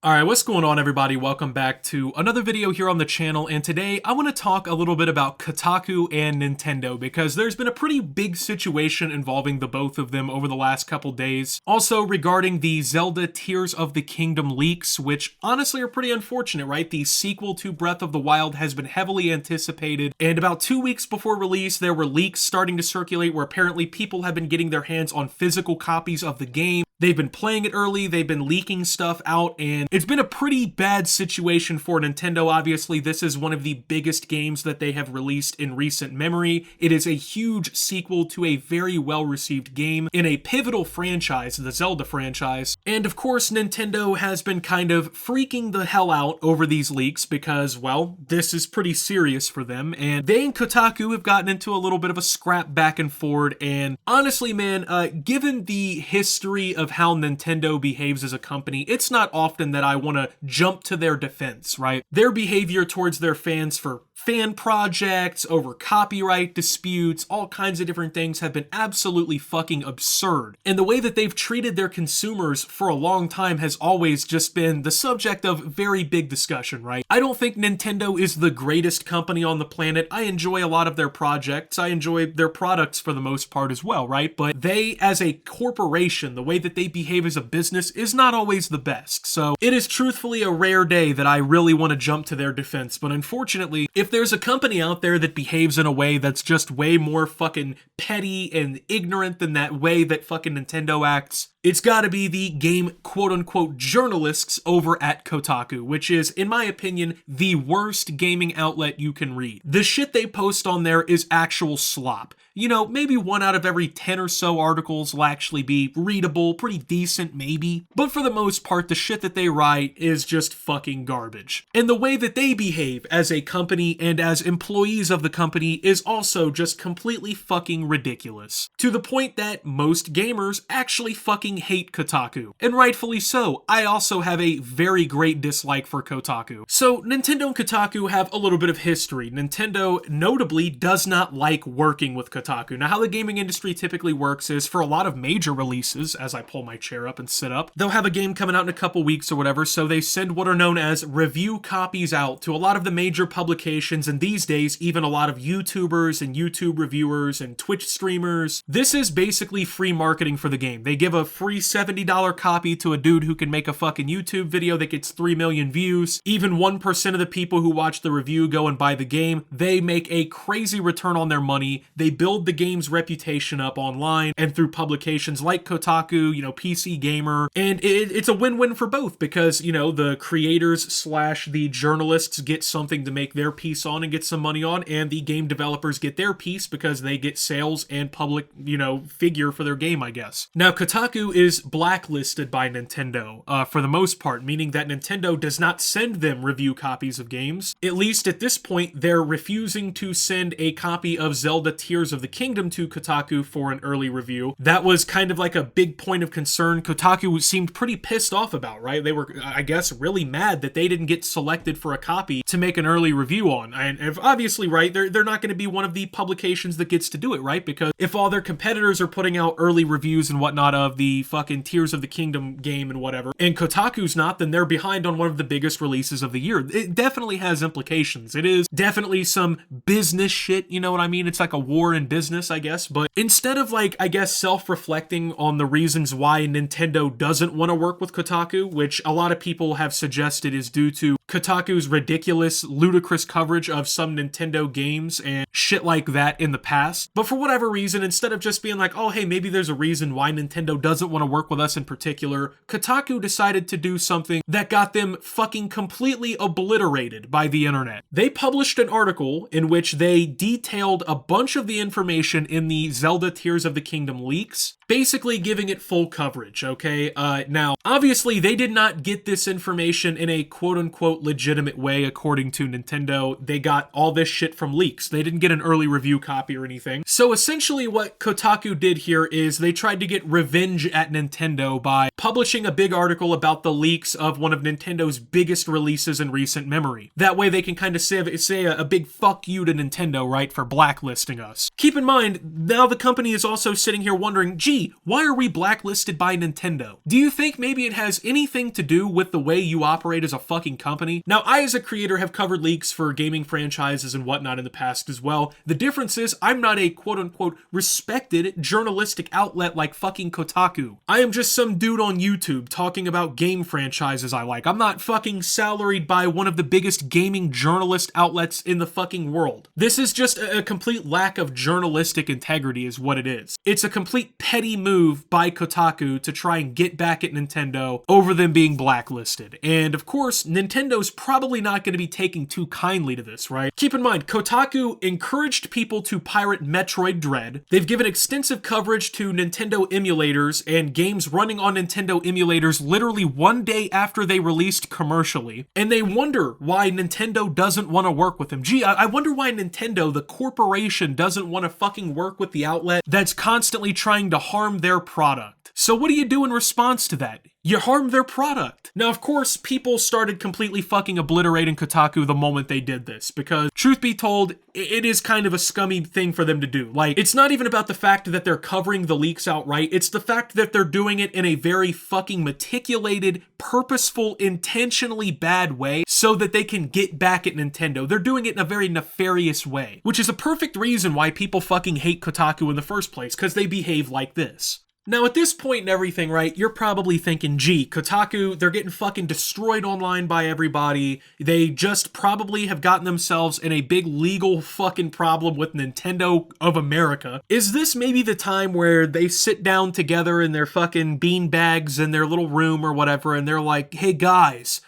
Alright, what's going on everybody? Welcome back to another video here on the channel, and today I want to talk a little bit about Kotaku and Nintendo because there's been a pretty big situation involving the both of them over the last couple days. Also regarding the Zelda Tears of the Kingdom leaks, which honestly are pretty unfortunate, right? The sequel to Breath of the Wild has been heavily anticipated, and about 2 weeks before release there were leaks starting to circulate where apparently people have been getting their hands on physical copies of the game. They've been playing it early, they've been leaking stuff out, and it's been a pretty bad situation for Nintendo. Obviously, this is one of the biggest games that they have released in recent memory. It is a huge sequel to a very well-received game in a pivotal franchise, the Zelda franchise. And of course, Nintendo has been kind of freaking the hell out over these leaks because, well, this is pretty serious for them. And they and Kotaku have gotten into a little bit of a scrap back and forward. And honestly, man, given the history of how Nintendo behaves as a company, it's not often that I want to jump to their defense, right? Their behavior towards their fans for fan projects, over copyright disputes, all kinds of different things have been absolutely fucking absurd. And the way that they've treated their consumers for a long time has always just been the subject of very big discussion, right? I don't think Nintendo is the greatest company on the planet. I enjoy a lot of their projects. I enjoy their products for the most part as well, right? But they, as a corporation, the way that they behave as a business is not always the best. So it is truthfully a rare day that I really want to jump to their defense. But unfortunately, if there's a company out there that behaves in a way that's just way more fucking petty and ignorant than that way that fucking Nintendo acts, it's gotta be the game quote-unquote journalists over at Kotaku, which is, in my opinion, the worst gaming outlet you can read. The shit they post on there is actual slop. You know, maybe 1 out of every 10 or so articles will actually be readable, pretty decent maybe, but for the most part, the shit that they write is just fucking garbage. And the way that they behave as a company and as employees of the company is also just completely fucking ridiculous. To the point that most gamers actually fucking hate Kotaku. And rightfully so. I also have a very great dislike for Kotaku. So Nintendo and Kotaku have a little bit of history. Nintendo notably does not like working with Kotaku. Now, how the gaming industry typically works is for a lot of major releases, as I pull my chair up and sit up, they'll have a game coming out in a couple weeks or whatever, so they send what are known as review copies out to a lot of the major publications, and these days, even a lot of YouTubers and YouTube reviewers and Twitch streamers. This is basically free marketing for the game. They give a free $70 copy to a dude who can make a fucking YouTube video that gets 3 million views. Even 1% of the people who watch the review go and buy the game. They make a crazy return on their money. They build the game's reputation up online and through publications like Kotaku, you know, PC Gamer, and it's a win-win for both because, you know, the creators slash the journalists get something to make their piece on and get some money on, and the game developers get their piece because they get sales and public, you know, figure for their game, I guess. Now, Kotaku is blacklisted by Nintendo for the most part, meaning that Nintendo does not send them review copies of games. At least at this point, they're refusing to send a copy of Zelda Tears of the Kingdom to Kotaku for an early review. That was kind of like a big point of concern Kotaku seemed pretty pissed off about, right? They were, I guess, really mad that they didn't get selected for a copy to make an early review on. And if obviously, right, they're not going to be one of the publications that gets to do it, right? Because if all their competitors are putting out early reviews and whatnot of the fucking Tears of the Kingdom game and whatever, and Kotaku's not, then they're behind on one of the biggest releases of the year. It definitely has implications. It is definitely some business shit, you know what I mean? It's like a war in business, I guess. But instead of, like, I guess, self-reflecting on the reasons why Nintendo doesn't want to work with Kotaku, which a lot of people have suggested is due to Kotaku's ridiculous, ludicrous coverage of some Nintendo games and shit like that in the past. But for whatever reason, instead of just being like, oh, hey, maybe there's a reason why Nintendo doesn't want to work with us in particular, Kotaku decided to do something that got them fucking completely obliterated by the internet. They published an article in which they detailed a bunch of the information in the Zelda Tears of the Kingdom leaks, basically giving it full coverage, okay? Now, obviously, they did not get this information in a quote-unquote legitimate way, according to Nintendo. They got all this shit from leaks. They didn't get an early review copy or anything. So essentially what Kotaku did here is they tried to get revenge at Nintendo by publishing a big article about the leaks of one of Nintendo's biggest releases in recent memory. That way they can kind of say a big fuck you to Nintendo, right, for blacklisting us. Keep in mind, now the company is also sitting here wondering, gee, gee, why are we blacklisted by Nintendo? Do you think maybe it has anything to do with the way you operate as a fucking company? Now, I as a creator have covered leaks for gaming franchises and whatnot in the past as well. The difference is I'm not a quote-unquote respected journalistic outlet like fucking Kotaku. I am just some dude on YouTube talking about game franchises I like. I'm not fucking salaried by one of the biggest gaming journalist outlets in the fucking world. This is just a complete lack of journalistic integrity is what it is. It's a complete petty move by Kotaku to try and get back at Nintendo over them being blacklisted. And of course, Nintendo's probably not going to be taking too kindly to this, right? Keep in mind, Kotaku encouraged people to pirate Metroid Dread. They've given extensive coverage to Nintendo emulators and games running on Nintendo emulators literally one day after they released commercially. And they wonder why Nintendo doesn't want to work with them. Gee, I wonder why Nintendo, the corporation, doesn't want to fucking work with the outlet that's constantly trying to harm their product. So what do you do in response to that? You harm their product. Now, of course, people started completely fucking obliterating Kotaku the moment they did this, because truth be told, it is kind of a scummy thing for them to do. Like, it's not even about the fact that they're covering the leaks outright, it's the fact that they're doing it in a very fucking meticulated, purposeful, intentionally bad way so that they can get back at Nintendo. They're doing it in a very nefarious way, which is a perfect reason why people fucking hate Kotaku in the first place, because they behave like this. Now, at this point in everything, right, you're probably thinking, gee, Kotaku, they're getting fucking destroyed online by everybody. They just probably have gotten themselves in a big legal fucking problem with Nintendo of America. Is this maybe the time where they sit down together in their fucking bean bags in their little room or whatever, and they're like, hey guys,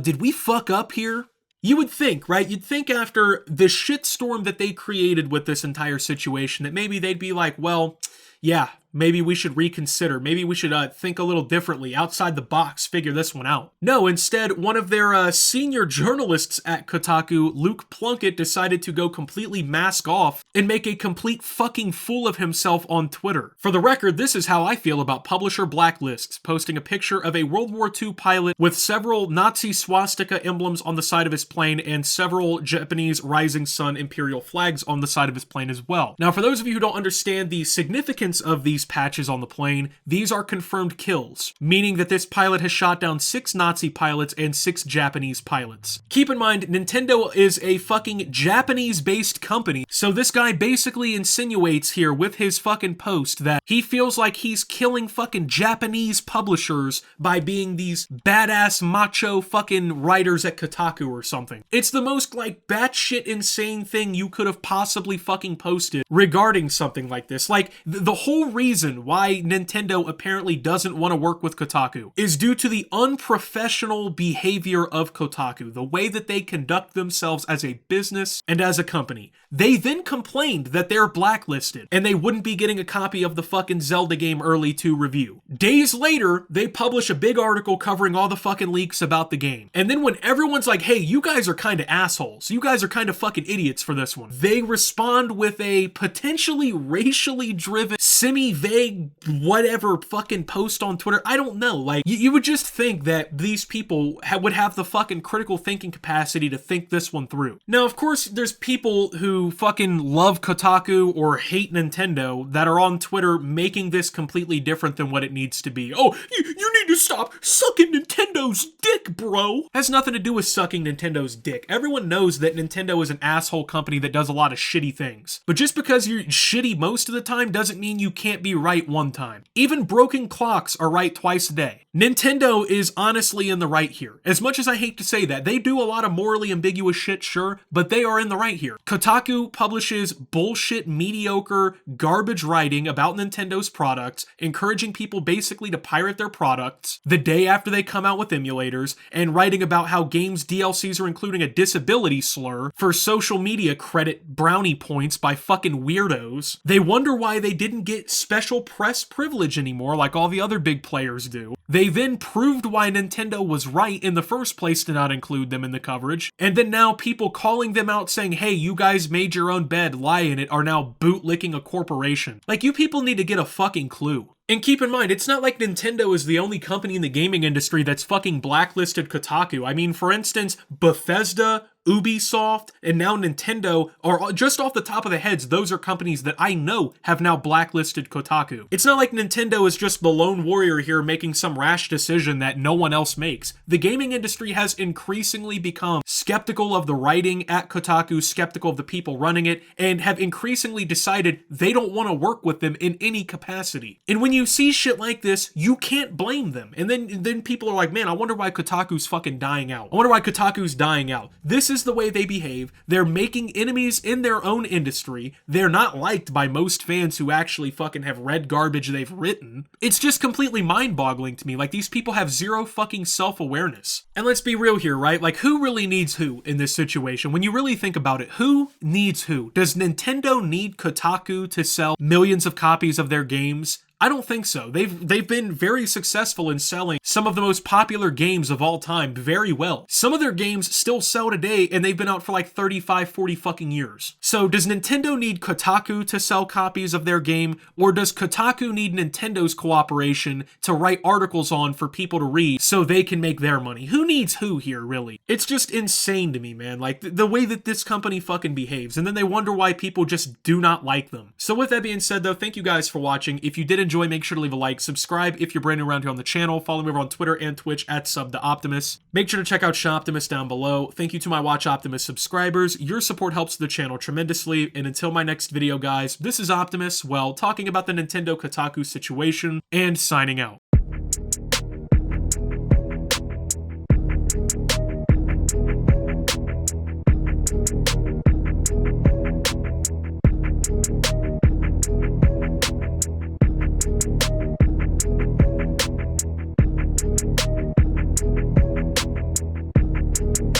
did we fuck up here? You would think, right? You'd think after the shitstorm that they created with this entire situation that maybe they'd be like, well, yeah, maybe we should reconsider. Maybe we should think a little differently, outside the box, figure this one out. No, instead, one of their senior journalists at Kotaku, Luke Plunkett, decided to go completely mask off and make a complete fucking fool of himself on Twitter. For the record, this is how I feel about publisher Blacklists, posting a picture of a World War II pilot with several Nazi swastika emblems on the side of his plane and several Japanese rising sun imperial flags on the side of his plane as well. Now, for those of you who don't understand the significance of these patches on the plane, these are confirmed kills, meaning that this pilot has shot down 6 Nazi pilots and 6 Japanese pilots. Keep in mind, Nintendo is a fucking Japanese-based company, so this guy basically insinuates here with his fucking post that he feels like he's killing fucking Japanese publishers by being these badass macho fucking writers at Kotaku or something. It's the most like batshit insane thing you could have possibly fucking posted regarding something like this. Like, the whole reason why Nintendo apparently doesn't want to work with Kotaku is due to the unprofessional behavior of Kotaku, the way that they conduct themselves as a business and as a company. They then complained that they're blacklisted and they wouldn't be getting a copy of the fucking Zelda game early to review. Days later, they publish a big article covering all the fucking leaks about the game. And then when everyone's like, hey, you guys are kind of assholes, you guys are kind of fucking idiots for this one, they respond with a potentially racially driven, semi-vague, whatever fucking post on Twitter. I don't know. Like, you would just think that these people would have the fucking critical thinking capacity to think this one through. Now, of course, there's people who fucking love Kotaku or hate Nintendo that are on Twitter making this completely different than what it needs to be. Oh, you need to stop sucking Nintendo's dick, bro. Has nothing to do with sucking Nintendo's dick. Everyone knows that Nintendo is an asshole company that does a lot of shitty things. But just because you're shitty most of the time doesn't mean you can't be right one time. Even broken clocks are right twice a day. Nintendo is honestly in the right here. As much as I hate to say that, they do a lot of morally ambiguous shit, sure, but they are in the right here. Kotaku publishes bullshit, mediocre, garbage writing about Nintendo's products, encouraging people basically to pirate their products the day after they come out with emulators, and writing about how games DLCs are including a disability slur for social media credit brownie points by fucking weirdos. They wonder why they didn't get special press privilege anymore like all the other big players do. They then proved why Nintendo was right in the first place to not include them in the coverage, and then now people calling them out saying, hey, you guys made your own bed, lie in it, are now bootlicking a corporation. Like, you people need to get a fucking clue. And keep in mind, it's not like Nintendo is the only company in the gaming industry that's fucking blacklisted Kotaku. I mean, for instance, Bethesda, Ubisoft, and now Nintendo are just off the top of the heads. Those are companies that I know have now blacklisted Kotaku. It's not like Nintendo is just the lone warrior here making some rash decision that no one else makes. The gaming industry has increasingly become skeptical of the writing at Kotaku, skeptical of the people running it, and have increasingly decided they don't want to work with them in any capacity. And when you see shit like this, you can't blame them. And then people are like, man, I wonder why Kotaku's fucking dying out. I wonder why Kotaku's dying out. This is the way they behave. They're making enemies in their own industry. They're not liked by most fans who actually fucking have read garbage they've written. It's just completely mind-boggling to me. Like, these people have zero fucking self-awareness. And let's be real here, right? Like, who really needs who in this situation? When you really think about it, who needs who? Does Nintendo need Kotaku to sell millions of copies of their games? I don't think so. They've been very successful in selling some of the most popular games of all time very well. Some of their games still sell today, and they've been out for like 35, 40 fucking years. So does Nintendo need Kotaku to sell copies of their game, or does Kotaku need Nintendo's cooperation to write articles on for people to read so they can make their money? Who needs who here, really? It's just insane to me, man. Like, the way that this company fucking behaves, and then they wonder why people just do not like them. So with that being said, though, thank you guys for watching. If you did enjoy, make sure to leave a like, subscribe if you're brand new around here on the channel, follow me over on Twitter and Twitch at @SubTheOptimus. Make sure to check out Shoptimus down below. Thank you to my Watch Optimus subscribers. Your support helps the channel tremendously, and until my next video, guys, this is Optimus, well, talking about the Nintendo Kotaku situation, and signing out.